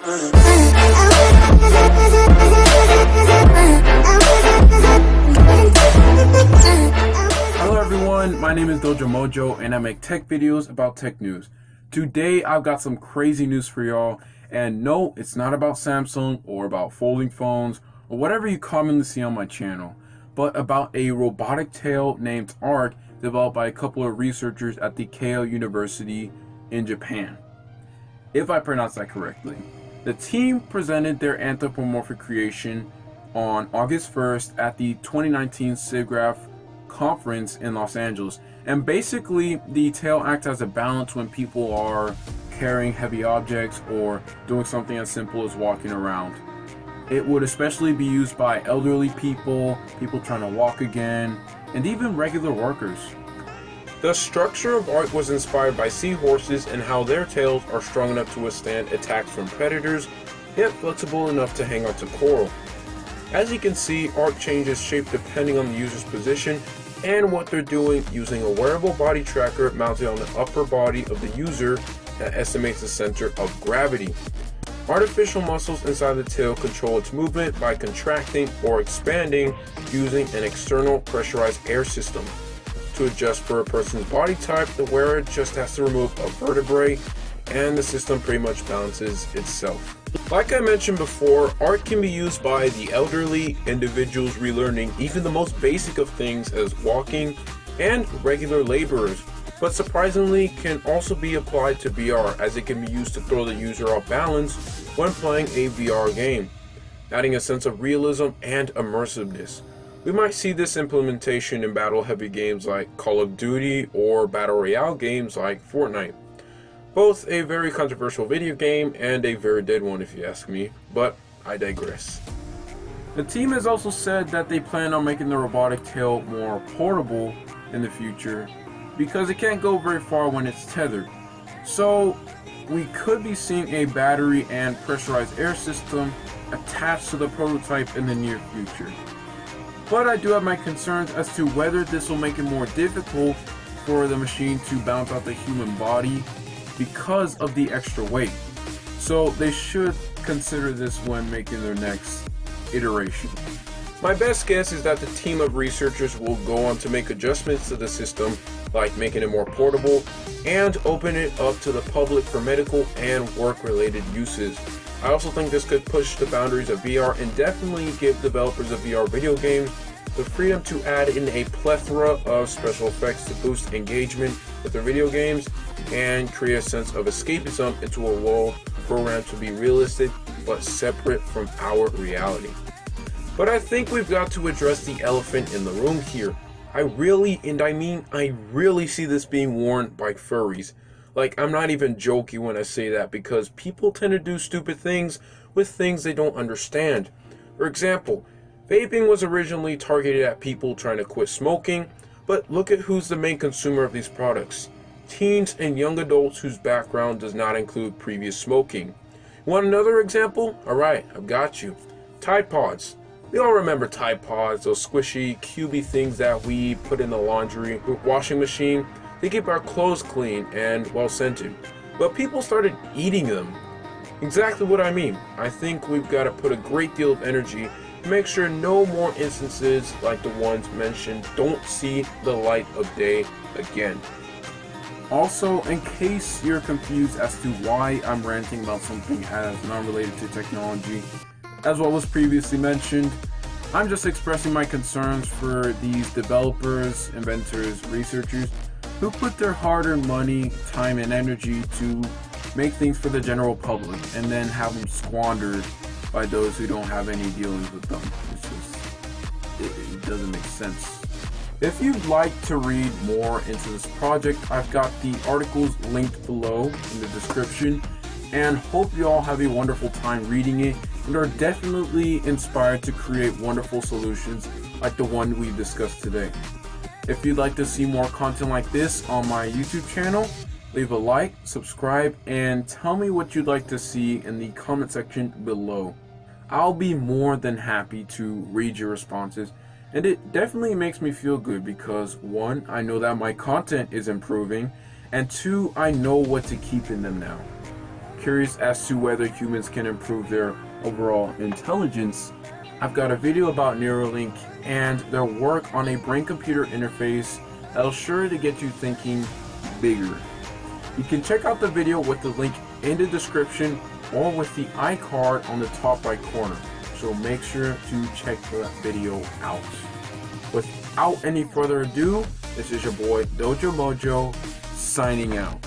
Hello everyone, my name is Dojo Mojo and I make tech videos about tech news. Today I've got some crazy news for y'all, and no, it's not about Samsung or about folding phones or whatever you commonly see on my channel, but about a robotic tail named Arque developed by a couple of researchers at the Keio University in Japan, if I pronounced that correctly. The team presented their anthropomorphic creation on August 1st at the 2019 SIGGRAPH conference in Los Angeles. And basically, the tail acts as a balance when people are carrying heavy objects or doing something as simple as walking around. It would especially be used by elderly people, people trying to walk again, and even regular workers. The structure of Arque was inspired by seahorses and how their tails are strong enough to withstand attacks from predators, yet flexible enough to hang onto coral. As you can see, Arque changes shape depending on the user's position and what they're doing, using a wearable body tracker mounted on the upper body of the user that estimates the center of gravity. Artificial muscles inside the tail control its movement by contracting or expanding using an external pressurized air system. To adjust for a person's body type, the wearer just has to remove a vertebrae and the system pretty much balances itself. Like I mentioned before, Arque can be used by the elderly, individuals relearning even the most basic of things as walking, and regular laborers, but surprisingly can also be applied to VR, as it can be used to throw the user off balance when playing a VR game, adding a sense of realism and immersiveness. We might see this implementation in battle-heavy games like Call of Duty or Battle Royale games like Fortnite. Both a very controversial video game and a very dead one if you ask me, but I digress. The team has also said that they plan on making the robotic tail more portable in the future because it can't go very far when it's tethered. So we could be seeing a battery and pressurized air system attached to the prototype in the near future. But I do have my concerns as to whether this will make it more difficult for the machine to balance out the human body because of the extra weight. So they should consider this when making their next iteration. My best guess is that the team of researchers will go on to make adjustments to the system, like making it more portable and open it up to the public for medical and work-related uses. I also think this could push the boundaries of VR and definitely give developers of VR video games the freedom to add in a plethora of special effects to boost engagement with their video games and create a sense of escapism into a world programmed to be realistic but separate from our reality. But I think we've got to address the elephant in the room here. I really see this being worn by furries. Like, I'm not even joking when I say that, because people tend to do stupid things with things they don't understand. For example, vaping was originally targeted at people trying to quit smoking, but look at who's the main consumer of these products. Teens and young adults whose background does not include previous smoking. Want another example? Alright, I've got you. Tide Pods. We all remember Tide Pods, those squishy, cubey things that we put in the laundry washing machine. They keep our clothes clean and well scented. But people started eating them. Exactly what I mean. I think we've got to put a great deal of energy to make sure no more instances like the ones mentioned don't see the light of day again. Also, in case you're confused as to why I'm ranting about something as non-related to technology, as well as previously mentioned, I'm just expressing my concerns for these developers, inventors, researchers who put their hard-earned money, time, and energy to make things for the general public and then have them squandered by those who don't have any dealings with them. It doesn't make sense. If you'd like to read more into this project, I've got the articles linked below in the description, and hope you all have a wonderful time reading it and are definitely inspired to create wonderful solutions like the one we've discussed today. If you'd like to see more content like this on my YouTube channel, leave a like, subscribe, and tell me what you'd like to see in the comment section below. I'll be more than happy to read your responses, and it definitely makes me feel good because 1, I know that my content is improving, and 2, I know what to keep in them now. curious as to whether humans can improve their overall intelligence, I've got a video about Neuralink and their work on a brain-computer interface that'll sure to get you thinking bigger. You can check out the video with the link in the description or with the iCard on the top right corner. So make sure to check that video out. Without any further ado, this is your boy Dojo Mojo signing out.